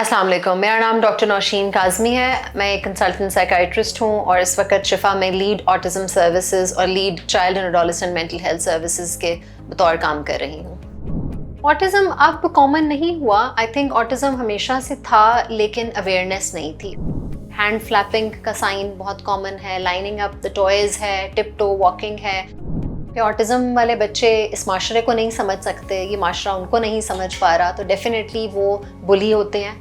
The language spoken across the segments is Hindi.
अस्सलाम वालेकुम, मेरा नाम डॉक्टर नौशीन काज़मी है। मैं एक कंसल्टेंट साइकाइट्रिस्ट हूँ और इस वक्त शिफा में लीड ऑटिज़म सर्विसेज और lead child and adolescent mental health services के बतौर काम कर रही हूँ। ऑटिज़म अब कॉमन नहीं हुआ। आई थिंक ऑटिज़म हमेशा से था, लेकिन अवेयरनेस नहीं थी। हैंड फ्लैपिंग का साइन बहुत कॉमन है, लाइनिंग अप द टॉयज़ है, टिप टो वॉकिंग है। कि ऑटिज़म वाले बच्चे इस माशरे को नहीं समझ सकते, ये माशरा उनको नहीं समझ पा रहा, तो डेफिनेटली वो बुली होते हैं।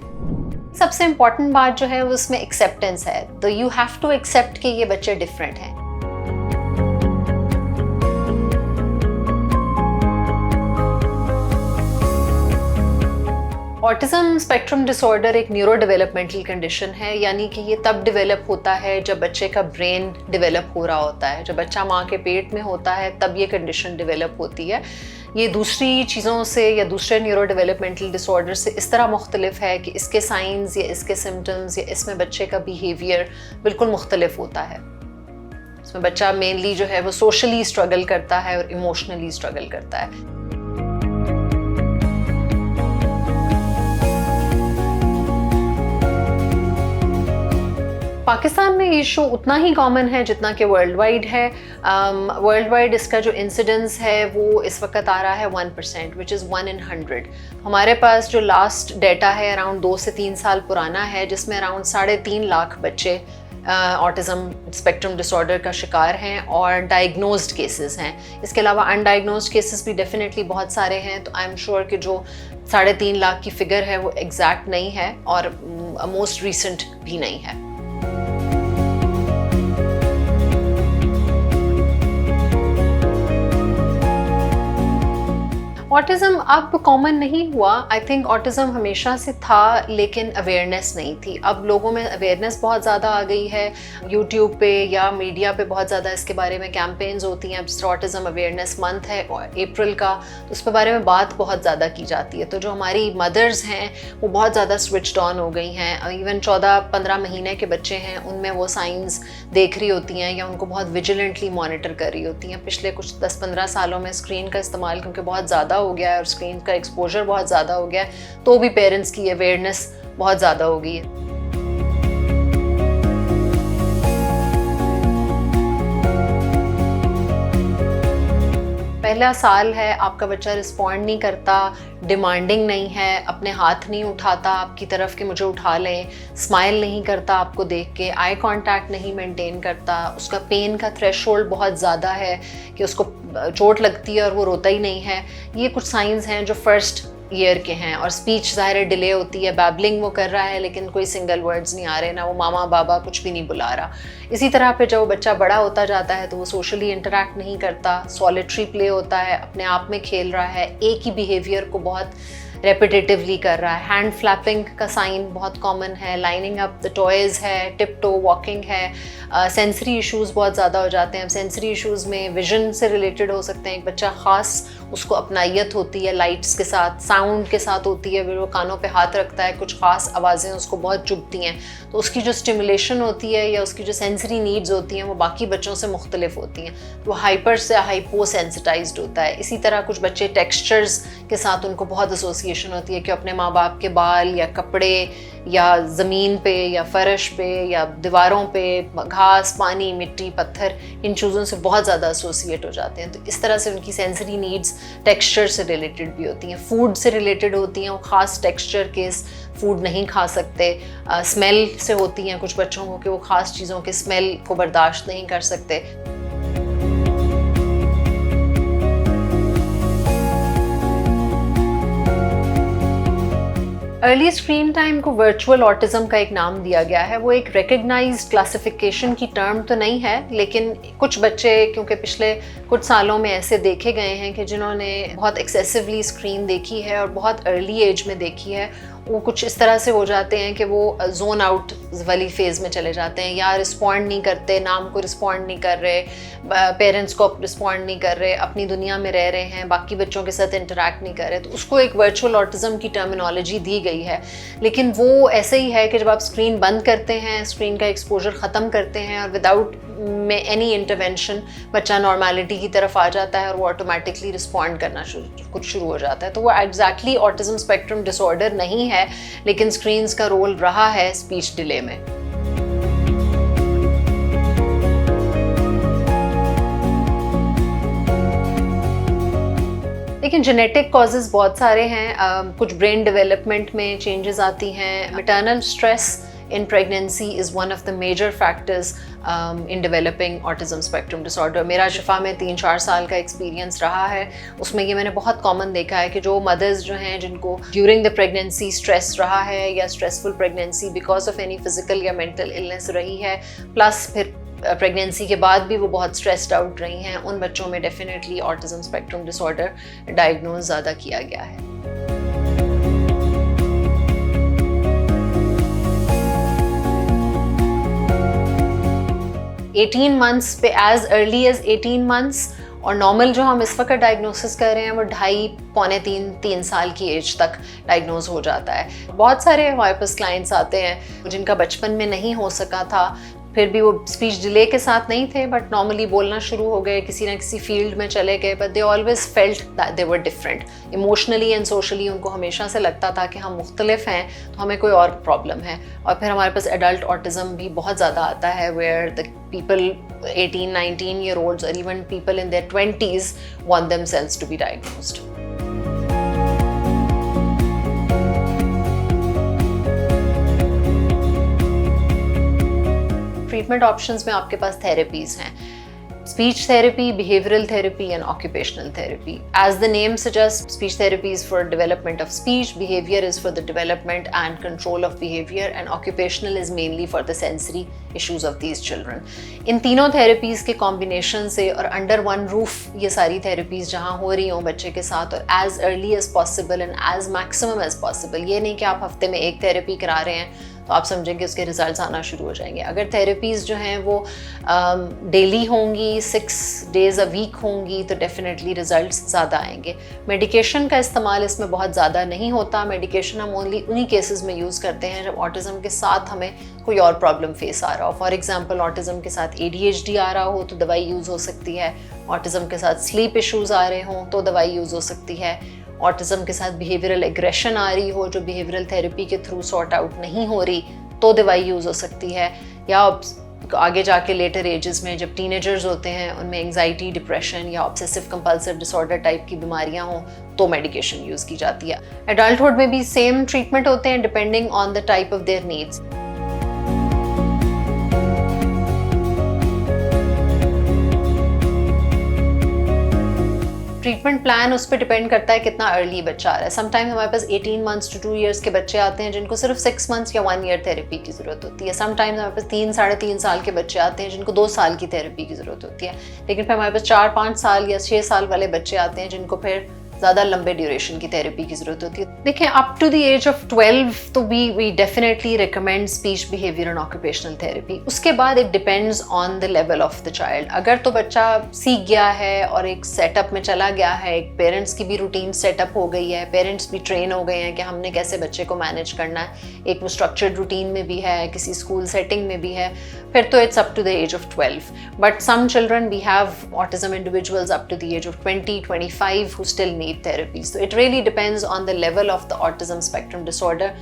सबसे इम्पॉर्टेंट बात जो है वो उसमें एक्सेप्टेंस है। तो यू हैव टू एक्सेप्ट कि ये बच्चे डिफरेंट हैं। ऑटिज़म स्पेक्ट्रम डिसऑर्डर एक न्यूरो डेवलपमेंटल कंडीशन है, यानी कि ये तब डेवलप होता है जब बच्चे का ब्रेन डेवलप हो रहा होता है। जब बच्चा माँ के पेट में होता है तब ये कंडीशन डेवलप होती है। ये दूसरी चीज़ों से या दूसरे न्यूरो डेवलपमेंटल डिसऑर्डर से इस तरह मुख्तलिफ है कि इसके साइंस या इसके सिम्टम्स या इसमें बच्चे का बिहेवियर बिल्कुल मुख्तलिफ होता है। इसमें बच्चा मेनली जो है वो सोशली स्ट्रगल करता है और इमोशनली स्ट्रगल करता है। पाकिस्तान में ये इशू उतना ही कॉमन है जितना कि वर्ल्ड वाइड है। वर्ल्ड वाइड इसका जो इंसिडेंस है वो इस वक्त आ रहा है 1%, विच इज़ 1 in 100। हमारे पास जो लास्ट डेटा है अराउंड 2 से 3 साल पुराना है, जिसमें अराउंड 3.5 लाख बच्चे ऑटिज़म स्पेक्ट्रम डिसऑर्डर का शिकार हैं और डायग्नोज्ड केसेस हैं। इसके अलावा अनडायग्नोज्ड केसेस भी डेफिनेटली बहुत सारे हैं। तो आई एम श्योर कि जो 3.5 लाख की फिगर है वो एग्जैक्ट नहीं है और मोस्ट रिसेंट भी नहीं है। ऑटिज़म अब कॉमन नहीं हुआ। आई थिंक ऑटिज़म हमेशा से था, लेकिन अवेयरनेस नहीं थी। अब लोगों में अवेयरनेस बहुत ज़्यादा आ गई है। यूट्यूब पे या मीडिया पे बहुत ज़्यादा इसके बारे में कैंपेन्स होती हैं। अब ऑटिज़म अवेयरनेस मंथ है अप्रैल का, तो उस पे बारे में बात बहुत ज़्यादा की जाती है। तो जो हमारी मदर्स हैं वो बहुत ज़्यादा स्विच्ड ऑन हो गई हैं। इवन 14-15 महीने के बच्चे हैं, उनमें वो साइंस देख रही होती हैं या उनको बहुत विजिलेंटली मॉनिटर कर रही होती हैं। पिछले कुछ 10-15 सालों में स्क्रीन का इस्तेमाल क्योंकि बहुत ज़्यादा हो गया है और स्क्रीन का एक्सपोजर बहुत ज़्यादा हो गया है, तो भी पेरेंट्स की अवेयरनेस बहुत ज़्यादा हो गई है। पहला साल है, आपका बच्चा रिस्पॉन्ड नहीं करता, डिमांडिंग नहीं है, अपने हाथ नहीं उठाता आपकी तरफ कि मुझे उठा लें, स्माइल नहीं करता आपको देख के, आई कांटेक्ट नहीं मेंटेन करता, उसका पेन का थ्रेशोल्ड बहुत ज़्यादा है कि उसको चोट लगती है और वो रोता ही नहीं है। ये कुछ साइंस हैं जो फर्स्ट ईयर के हैं। और स्पीच ज़ाहिर है डिले होती है, बैबलिंग वो कर रहा है लेकिन कोई सिंगल वर्ड्स नहीं आ रहे, ना वो मामा बाबा कुछ भी नहीं बुला रहा। इसी तरह पे जब बच्चा बड़ा होता जाता है तो वो सोशली इंटरेक्ट नहीं करता, सॉलिटरी प्ले होता है, अपने आप में खेल रहा है, एक ही बिहेवियर को बहुत रेपिटेटिवली कर रहा है। हैंड फ्लैपिंग का साइन बहुत कॉमन है, लाइनिंग अप द टॉयज़ है, टिप टो वॉकिंग है। सेंसरी इश्यूज़ बहुत ज़्यादा हो जाते हैं। सेंसरी इश्यूज़ में विजन से रिलेटेड हो सकते हैं। एक बच्चा ख़ास उसको अपनायत होती है लाइट्स के साथ, साउंड के साथ होती है, वो कानों पे हाथ रखता है, कुछ ख़ास आवाज़ें उसको बहुत चुभती हैं, तो उसकी जो स्टिमुलेशन होती है या उसकी जो सेंसरी नीड्स होती हैं वो बाकी बच्चों से मुख्तलिफ होती हैं। वो हाइपर से हाइपो सेंसिटाइज्ड होता है। इसी तरह कुछ बच्चे टेक्सचर्स के साथ उनको बहुत एसोसिएशन होती है कि अपने माँ बाप के बाल या कपड़े या ज़मीन पे या फ़र्श पे या दीवारों पे घास, पानी, मिट्टी, पत्थर, इन चीज़ों से बहुत ज़्यादा एसोसिएट हो जाते हैं। तो इस तरह से उनकी सेंसरी नीड्स टेक्सचर से रिलेटेड भी होती हैं, फूड से रिलेटेड होती हैं। वो ख़ास टेक्सचर के फूड नहीं खा सकते। स्मेल से होती हैं कुछ बच्चों को कि वो ख़ास चीज़ों के स्मेल को बर्दाश्त नहीं कर सकते। अर्ली स्क्रीन टाइम को वर्चुअल ऑटिज़म का एक नाम दिया गया है। वो एक रिकग्नाइज्ड क्लासिफिकेशन की टर्म तो नहीं है, लेकिन कुछ बच्चे क्योंकि पिछले कुछ सालों में ऐसे देखे गए हैं कि जिन्होंने बहुत एक्सेसिवली स्क्रीन देखी है और बहुत अर्ली एज में देखी है, वो कुछ इस तरह से हो जाते हैं कि वो जोन आउट वाली फेज़ में चले जाते हैं, या रिस्पॉन्ड नहीं करते, नाम को रिस्पॉन्ड नहीं कर रहे, पेरेंट्स को रिस्पॉन्ड नहीं कर रहे, अपनी दुनिया में रह रहे हैं, बाकी बच्चों के साथ इंटरेक्ट नहीं कर रहे। तो उसको एक वर्चुअल ऑटिज़म की टर्मिनोलॉजी दी गई है। लेकिन वो ऐसे ही है कि जब आप स्क्रीन बंद करते हैं, स्क्रीन का एक्सपोजर ख़त्म करते हैं और विदाउट में एनी इंटरवेंशन बच्चा नॉर्मेलिटी की तरफ आ जाता है और वो ऑटोमेटिकली रिस्पॉन्ड करना शुरू हो जाता है। तो वो एग्जैक्टली ऑटिज्म स्पेक्ट्रम डिसऑर्डर नहीं है, लेकिन स्क्रीन्स का रोल रहा है स्पीच डिले में। लेकिन जेनेटिक कॉजेज़ बहुत सारे हैं। कुछ ब्रेन डेवलपमेंट में चेंजेस आती हैं। Maternal stress in pregnancy is one of the major factors in developing autism spectrum disorder। मेरा शिफा में 3-4 साल का एक्सपीरियंस रहा है, उसमें ये मैंने बहुत कॉमन देखा है कि जो मदर्स जो हैं जिनको ड्यूरिंग द प्रेगनेंसी स्ट्रेस रहा है या stressful pregnancy because of any physical या मेंटल इलनेस रही है, प्लस फिर प्रेगनेंसी के बाद भी वो बहुत स्ट्रेस्ड आउट रही हैं, उन बच्चों में definitely autism spectrum disorder diagnose ज़्यादा किया गया है। 18 मंथ्स पे, एज अर्ली एज 18 मंथ्स, और नॉर्मल जो हम इस वक्त डायग्नोसिस कर रहे हैं वो 2.5-3 साल की एज तक डायग्नोज हो जाता है। बहुत सारे हमारे पास क्लाइंट्स आते हैं जिनका बचपन में नहीं हो सका था, फिर भी वो स्पीच डिले के साथ नहीं थे बट नॉर्मली बोलना शुरू हो गए, किसी ना किसी फील्ड में चले गए, but they always felt that they were different emotionally and socially. उनको हमेशा से लगता था कि हम मुख्तलिफ हैं, तो हमें कोई और प्रॉब्लम है। और फिर हमारे पास एडल्ट ऑटिज्म भी बहुत ज़्यादा आता है, where the people 18-19 year olds or even people in their 20s want themselves to be diagnosed। Treatment options में आपके पास थेरेपीज हैं, speech therapy, behavioral therapy and occupational therapy. As the name suggests, speech therapy is for development of speech, behavior is for the development and control of behavior, and occupational is mainly for the sensory issues of these children. इन तीनों therapies के combination से और under one roof ये सारी therapies जहाँ हो रही हों बच्चे के साथ, और as early as possible and as maximum as possible, ये नहीं कि आप हफ्ते में एक therapy करा रहे हैं तो आप समझेंगे उसके रिजल्ट्स आना शुरू हो जाएंगे। अगर थेरेपीज़ जो हैं वो डेली होंगी, 6 days a week होंगी, तो डेफिनेटली रिजल्ट्स ज़्यादा आएंगे। मेडिकेशन का इस्तेमाल इसमें बहुत ज़्यादा नहीं होता। मेडिकेशन हम ओनली उन्हीं केसेस में यूज़ करते हैं जब ऑटिज़म के साथ हमें कोई और प्रॉब्लम फेस आ रहा हो। फॉर एग्जांपल ऑटिज़म के साथ ADHD आ रहा हो तो दवाई यूज़ हो सकती है, ऑटिज़म के साथ स्लीप इश्यूज़ आ रहे हों तो दवाई यूज़ हो सकती है, ऑटिज़म के साथ बिहेवियरल एग्रेशन आ रही हो जो बिहेवियरल थेरेपी के थ्रू सॉर्ट आउट नहीं हो रही तो दवाई यूज़ हो सकती है, या आगे जाके लेटर एजेस में जब टीनेजर्स होते हैं उनमें एंग्जाइटी, डिप्रेशन या ऑब्सेसिव कंपल्सिव डिसऑर्डर टाइप की बीमारियां हों तो मेडिकेशन यूज़ की जाती है। एडल्टहुड में भी सेम ट्रीटमेंट होते हैं depending on the type of their needs. Treatment plan उस पर डिपेंड करता है कितना अर्ली बच्चा आ रहा है। समटाइम्स हमारे पास 18 months to 2 years के बच्चे आते हैं जिनको सिर्फ 6 months या 1 year थेरेपी की ज़रूरत होती है। समटाइम्स हमारे पास 3-3.5 साल के बच्चे आते हैं जिनको 2 साल की थेरेपी की ज़रूरत होती है। लेकिन फिर हमारे पास 4-5 साल या 6 साल वाले बच्चे आते हैं जिनको फिर ज़्यादा लंबे ड्यूरेशन की थेरेपी की ज़रूरत होती है। देखिए, up to the age of 12 तो we definitely recommend speech, behaviour and occupational therapy. उसके बाद it depends on the level of the child. अगर तो बच्चा सीख गया है और एक सेटअप में चला गया है, एक पेरेंट्स की भी रूटीन सेटअप हो गई है, पेरेंट्स भी ट्रेन हो गए हैं कि हमने कैसे बच्चे को मैनेज करना है, एक वो स्ट्रक्चर्ड रूटीन में भी है, किसी स्कूल सेटिंग में भी है, फिर तो it's up to the age of 12। But some children we have autism individuals up to the age of 20-25 who still need therapies. So it really depends on the level of the autism spectrum disorder.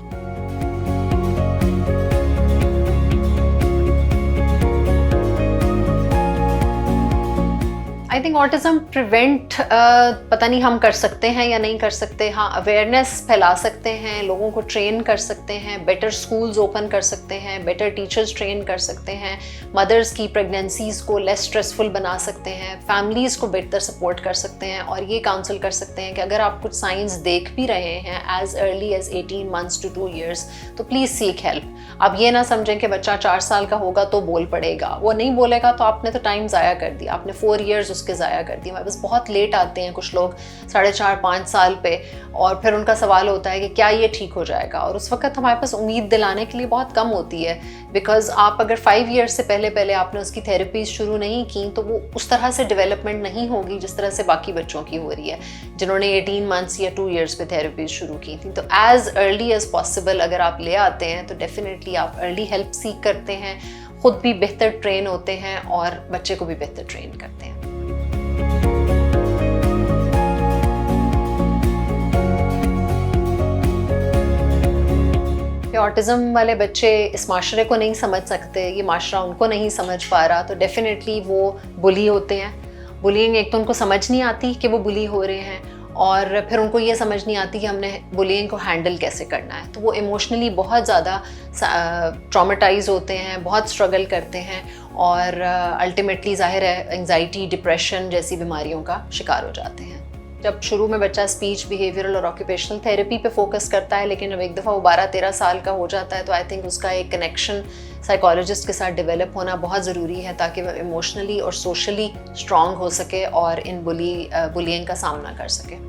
I think autism prevent पता नहीं हम कर सकते हैं या नहीं कर सकते। हाँ, अवेयरनेस फैला सकते हैं, लोगों को ट्रेन कर सकते हैं, बेटर स्कूल्स ओपन कर सकते हैं, बेटर टीचर्स ट्रेन कर सकते हैं, मदर्स की प्रेगनेंसीज़ को लेस स्ट्रेसफुल बना सकते हैं, फैमिलीज़ को बेहतर सपोर्ट कर सकते हैं, और ये काउंसिल कर सकते हैं कि अगर आप कुछ साइंस देख भी रहे हैं as early as 18 months to 2 years तो प्लीज़ सीक हेल्प। आप ये ना समझें कि बच्चा 4 साल का होगा तो बोल पड़ेगा, वो नहीं बोलेगा तो आपने तो टाइम ज़ाया कर दिया, आपने 4 years उसके ज़ाया कर दी। हमारे पास बहुत लेट आते हैं कुछ लोग, 4.5-5 साल पे, और फिर उनका सवाल होता है कि क्या ये ठीक हो जाएगा, और उस वक्त हमारे पास उम्मीद दिलाने के लिए बहुत कम होती है, बिकॉज आप अगर 5 ईयर्स से पहले आपने उसकी थेरेपीज शुरू नहीं की तो वो उस तरह से डेवलपमेंट नहीं होगी जिस तरह से बाकी बच्चों की हो रही है जिन्होंने 18 मंथ्स या 2 ईयर्स पे थेरेपीज शुरू की थी। तो एज अर्ली एज पॉसिबल अगर आप ले आते हैं तो डेफिनेटली आप अर्ली हेल्प सीख करते हैं, खुद भी बेहतर ट्रेन होते हैं और बच्चे को भी बेहतर ट्रेन करते हैं। ऑटिज़म वाले बच्चे इस माशरे को नहीं समझ सकते, ये माशरा उनको नहीं समझ पा रहा, तो डेफिनेटली वो बुली होते हैं। बुलिंग एक तो उनको समझ नहीं आती कि वो बुली हो रहे हैं, और फिर उनको ये समझ नहीं आती कि हमने बुलिंग को हैंडल कैसे करना है। तो वो इमोशनली बहुत ज़्यादा ट्रॉमेटाइज होते हैं, बहुत स्ट्रगल करते हैं, और अल्टीमेटली ज़ाहिर है एंग्जाइटी, डिप्रेशन जैसी बीमारियों का शिकार हो जाते हैं। जब शुरू में बच्चा स्पीच, बिहेवियरल और ऑक्यूपेशनल थेरेपी पे फोकस करता है, लेकिन जब एक दफ़ा वो 12-13 साल का हो जाता है तो आई थिंक उसका एक कनेक्शन साइकोलॉजिस्ट के साथ डेवलप होना बहुत ज़रूरी है ताकि वह इमोशनली और सोशली स्ट्रॉन्ग हो सके और इन बुलिंग का सामना कर सके।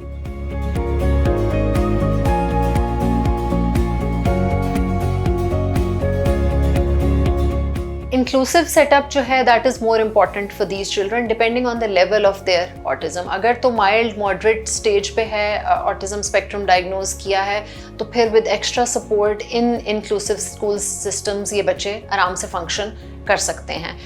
इंक्लूसिव सेटअप जो है that is more important for these children depending on the level of their autism. अगर तो माइल्ड मॉडरेट स्टेज पे है, ऑटिज़म स्पेक्ट्रम डायग्नोज किया है, तो फिर with extra support in inclusive school systems ये बच्चे आराम से फंक्शन कर सकते हैं।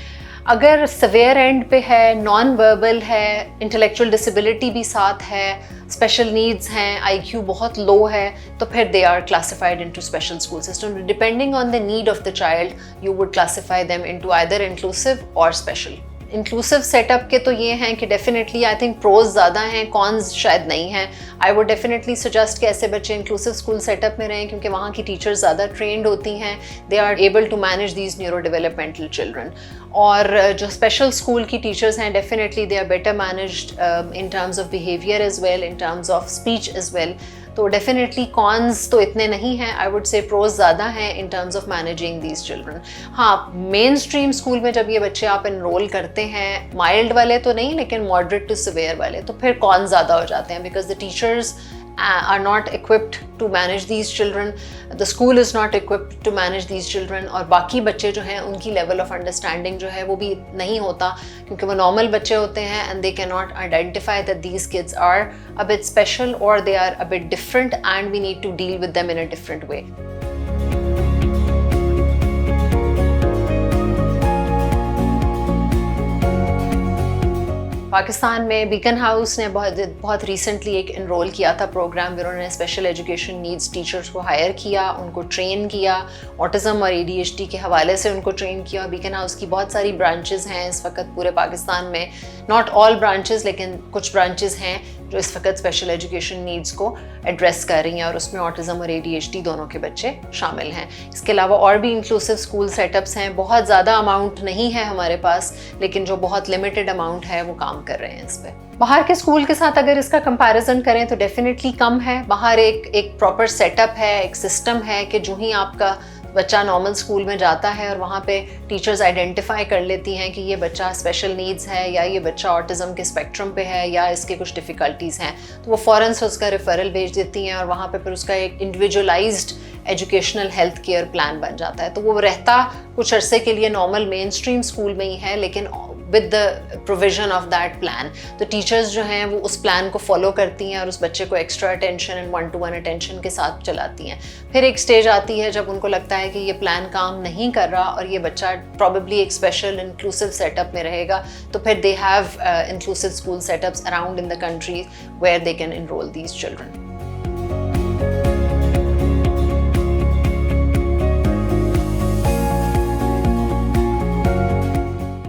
अगर सवेयर एंड पे है, नॉन वर्बल है, इंटेलेक्चुअल डिसेबिलिटी भी साथ है, स्पेशल नीड्स हैं, IQ बहुत लो है, तो फिर they are classified into special school system. Depending on the need of the child you would classify them into either inclusive or special. Inclusive setup के तो ये हैं कि डेफिनेटली आई थिंक प्रोज ज़्यादा हैं, कॉन्स शायद नहीं हैं। आई वुड डेफिनेटली सजेस्ट कि ऐसे बच्चे इंक्लूसिव स्कूल सेटअप में रहें क्योंकि वहाँ की टीचर्स ज़्यादा ट्रेंड होती हैं, they are able to manage these neuro developmental children. और जो स्पेशल स्कूल की टीचर्स हैं definitely they are better managed in terms of behaviour as well, in terms of speech as well. तो डेफिनेटली कॉन्स तो इतने नहीं हैं, आई वुड से प्रोज ज़्यादा हैं इन terms of managing these children. हाँ, मेन स्ट्रीम स्कूल में जब ये बच्चे आप इनरोल करते हैं, माइल्ड वाले तो नहीं लेकिन मॉडरेट टू सिवियर वाले, तो फिर कॉन्स ज़्यादा हो जाते हैं because the teachers are not equipped to manage these children, the school is not equipped to manage these children, और बाकी बच्चे जो हैं उनकी लेवल ऑफ अंडरस्टैंडिंग जो है वो भी नहीं होता क्योंकि वो नॉर्मल बच्चे होते हैं and they cannot identify that these kids are a bit special or they are a bit different and we need to deal with them in a different way. Pakistan में बीकन हाउस ने बहुत रिसेंटली एक इनरोल किया था प्रोग्राम, उन्होंने स्पेशल एजुकेशन नीड्स टीचर्स को हायर किया, उनको ट्रेन किया, ऑटिज़म और ADHD के हवाले से उनको ट्रेन किया। बीकन हाउस की बहुत सारी ब्रांचेस हैं इस वक्त पूरे पाकिस्तान में, नॉट ऑल ब्रांचेस लेकिन कुछ ब्रांचेस हैं जो इस वक्त स्पेशल एजुकेशन नीड्स को एड्रेस कर रही हैं और उसमें ऑटिज़म और ADHD दोनों के बच्चे शामिल हैं। इसके अलावा और भी इंक्लूसिव स्कूल सेटअप्स हैं, बहुत ज़्यादा अमाउंट नहीं है हमारे पास लेकिन जो बहुत लिमिटेड अमाउंट है वो काम कर रहे हैं इस पर। बाहर के स्कूल के साथ अगर इसका कंपैरिजन करें तो डेफिनेटली कम है। बाहर एक प्रॉपर सेटअप है, एक सिस्टम है कि जो ही आपका बच्चा नॉर्मल स्कूल में जाता है और वहाँ पे टीचर्स आइडेंटिफाई कर लेती हैं कि ये बच्चा स्पेशल नीड्स है या ये बच्चा ऑटिज़म के स्पेक्ट्रम पे है या इसके कुछ डिफ़िकल्टीज़ हैं, तो वो फ़ौरन से उसका रेफरल भेज देती हैं और वहाँ पे फिर उसका एक individualised educational health care plan बन जाता है। तो वो रहता कुछ अरसे के लिए नॉर्मल मेन स्ट्रीम स्कूल में ही है लेकिन with the provision of that plan, तो टीचर्स जो हैं वो उस प्लान को फॉलो करती हैं और उस बच्चे को extra attention and 1-to-1 attention के साथ चलाती हैं। फिर एक स्टेज आती है जब उनको लगता है कि ये प्लान काम नहीं कर रहा और ये बच्चा प्रॉबेबली एक स्पेशल इंक्लूसिव सेटअप में रहेगा, तो फिर they have inclusive school setups around in the country where they can enrol these children.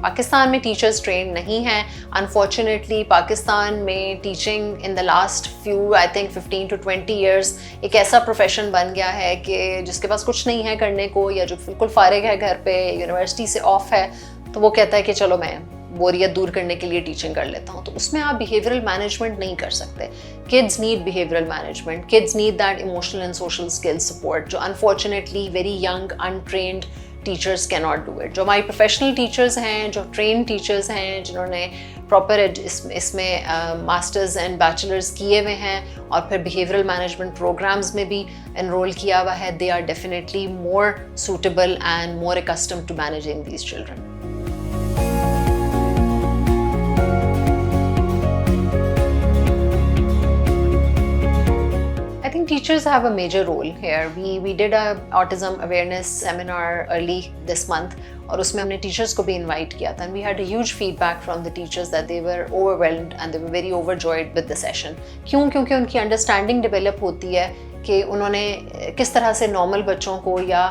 Pakistan में टीचर्स ट्रेन नहीं हैं। अनफॉर्चुनेटली पाकिस्तान में teaching in the last few I think 15 to 20 years एक ऐसा प्रोफेशन बन गया है कि जिसके पास कुछ नहीं है करने को या जो बिल्कुल फारिग है घर पे, यूनिवर्सिटी से ऑफ है, तो वो कहता है कि चलो मैं बोरियत दूर करने के लिए टीचिंग कर लेता हूँ। तो उसमें आप बिहेवियरल मैनेजमेंट नहीं कर सकते। Kids need behavioural management, kids need that emotional and social skill support जो unfortunately very young untrained teachers can not do it. जो हमारी प्रोफेशनल टीचर्स हैं, जो ट्रेन टीचर्स हैं, जिन्होंने प्रॉपर इसमें मास्टर्स एंड बैचलर्स किए हुए हैं और फिर बिहेवियरल मैनेजमेंट प्रोग्राम्स में भी एनरोल किया हुआ है, they are definitely more suitable and more accustomed to managing these children. I think teachers have a major role here. We did a autism awareness seminar early this month और उसमें हमने teachers को भी invite किया था, and we had a huge feedback from the teachers that they were overwhelmed and they were very overjoyed with the session. क्यों? क्योंकि उनकी understanding develop होती है कि उन्होंने किस तरह से नॉर्मल बच्चों को या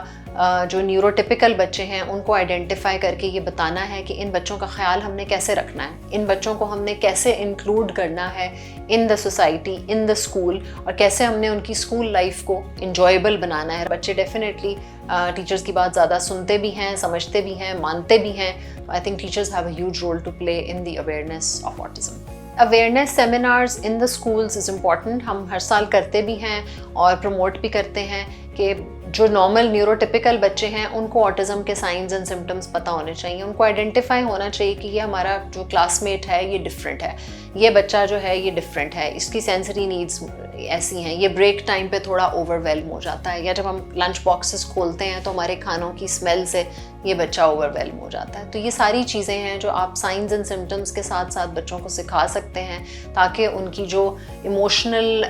जो न्यूरोटिपिकल बच्चे हैं उनको आइडेंटिफाई करके ये बताना है कि इन बच्चों का ख्याल हमने कैसे रखना है, इन बच्चों को हमने कैसे इंक्लूड करना है in the society, in the school, और कैसे हमने उनकी स्कूल लाइफ को इंजॉयबल बनाना है. बच्चे डेफिनेटली टीचर्स की बात ज़्यादा सुनते भी हैं, समझते भी हैं, मानते भी हैं. I think teachers have a huge role to play in the awareness of autism. Awareness seminars in the schools is important. हम हर साल करते भी हैं और प्रमोट भी करते हैं कि जो नॉर्मल न्यूरोटिपिकल बच्चे हैं उनको ऑटिज़म के साइंस एंड सिम्टम्स पता होने चाहिए, उनको आइडेंटिफाई होना चाहिए कि ये हमारा जो क्लासमेट है ये डिफरेंट है, ये बच्चा जो है ये डिफरेंट है, इसकी सेंसरी नीड्स ऐसी हैं, ये ब्रेक टाइम पे थोड़ा ओवरवेल्म हो जाता है, या जब हम लंच बॉक्सेस खोलते हैं तो हमारे खानों की स्मेल से ये बच्चा ओवरवेल्म हो जाता है. तो ये सारी चीज़ें हैं जो आप साइंस एंड सिम्टम्स के साथ साथ बच्चों को सिखा सकते हैं ताकि उनकी जो इमोशनल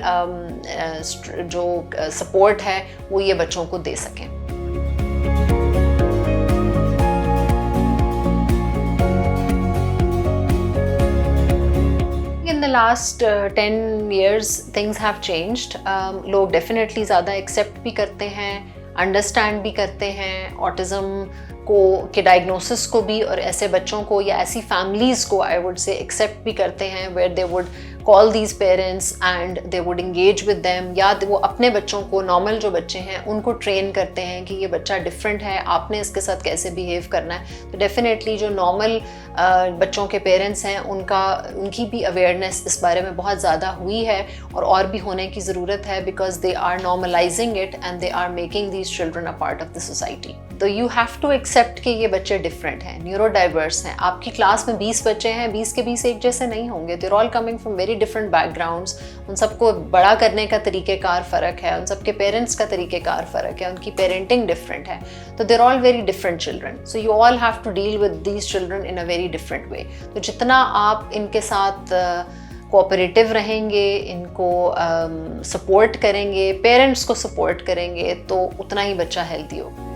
जो सपोर्ट है वो ये बच्चों को दे सकें. In the last 10 years things have changed. लोग डेफिनेटली ज़्यादा एक्सेप्ट भी करते हैं, अंडरस्टैंड भी करते हैं ऑटिज़म को के डायग्नोसिस को भी, और ऐसे बच्चों को या ऐसी फैमिलीज़ को आई वुड से एक्सेप्ट भी करते हैं where they would call these parents and they would engage with them, या वो अपने बच्चों को, नॉर्मल जो बच्चे हैं उनको ट्रेन करते हैं कि ये बच्चा डिफरेंट है, आपने इसके साथ कैसे बिहेव करना है. तो डेफिनेटली जो नॉर्मल बच्चों के पेरेंट्स हैं उनकी भी अवेयरनेस इस बारे में बहुत ज़्यादा हुई है और भी होने की ज़रूरत है, because they are normalising it and they are making these children a part of the society. तो यू हैव टू एक्सेप्ट कि ये बच्चे डिफरेंट हैं, न्यूरो डाइवर्स हैं. आपकी क्लास में 20 बच्चे हैं, 20 के 20 एक जैसे नहीं होंगे. They are all coming from very different backgrounds. उन सबको बड़ा करने का तरीक़ेकार फ़र्क है, उन सबके पेरेंट्स का तरीक़ेकार फ़र्क है, उनकी पेरेंटिंग डिफरेंट है. तो they are all very different children. So you all have to deal with these children in a very different way. तो जितना आप इनके साथ कोऑपरेटिव रहेंगे, इनको सपोर्ट करेंगे, पेरेंट्स को सपोर्ट करेंगे, तो उतना ही बच्चा हेल्दी होगा.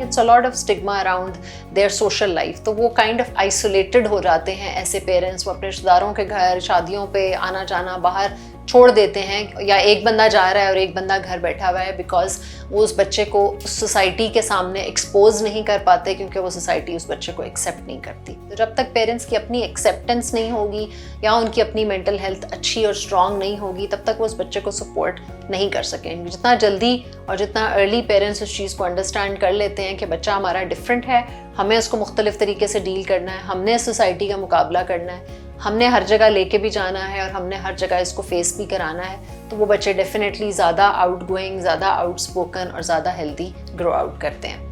It's a lot of stigma around their social life. तो वो kind of isolated हो जाते हैं ऐसे पेरेंट्स. वो अपने रिश्तेदारों के घर, शादियों पे आना जाना बाहर छोड़ देते हैं, या एक बंदा जा रहा है और एक बंदा घर बैठा हुआ है, बिकॉज वो उस बच्चे को सोसाइटी के सामने एक्सपोज नहीं कर पाते क्योंकि वो सोसाइटी उस बच्चे को एक्सेप्ट नहीं करती. तो जब तक पेरेंट्स की अपनी एक्सेप्टेंस नहीं होगी या उनकी अपनी मेंटल हेल्थ अच्छी और स्ट्रॉन्ग नहीं होगी, तब तक वो उस बच्चे को सपोर्ट नहीं कर सकेंगे. जितना जल्दी और जितना अर्ली पेरेंट्स उस चीज़ को अंडरस्टैंड कर लेते हैं कि बच्चा हमारा डिफरेंट है, हमें उसको मुख्तलिफ तरीके से डील करना है, हमने सोसाइटी का मुकाबला करना है, हमने हर जगह लेके भी जाना है और हमने हर जगह इसको फेस भी कराना है, तो वो बच्चे डेफिनेटली ज़्यादा आउटगोइंग, ज़्यादा आउटस्पोकन और ज़्यादा हेल्दी ग्रो आउट करते हैं.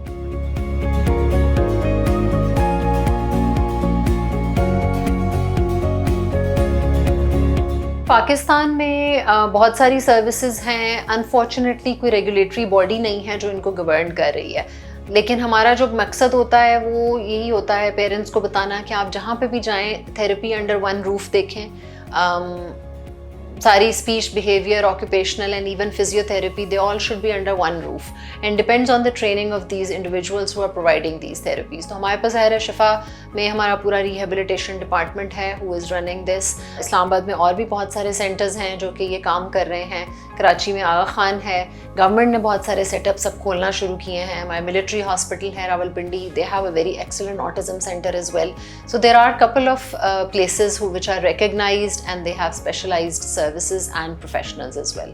पाकिस्तान में बहुत सारी सर्विसेज हैं. अनफॉर्चुनेटली कोई रेगुलेटरी बॉडी नहीं है जो इनको गवर्न कर रही है, लेकिन हमारा जो मकसद होता है वो यही होता है पेरेंट्स को बताना कि आप जहाँ पे भी जाएं थेरेपी अंडर वन रूफ देखें. सारी speech, behaviour, occupational and even physiotherapy, they all should be under one roof and depends on the training of these individuals who are providing these therapies. तो हमारे पास ज़ाहिर शिफा में हमारा पूरा रिहेबिलिटेशन डिपार्टमेंट है who is running this. Islamabad में और भी बहुत सारे सेंटर्स हैं जो कि ये काम कर रहे हैं. कराची में आगा खान है. गवर्नमेंट ने बहुत सारे सेटअप्स अब खोलना शुरू किए हैं. हमारे मिलिट्री हॉस्पिटल है Rawalpindi, they have a very excellent autism centre as well. So there are couple of places which are recognised and they have specialised services and professionals as well.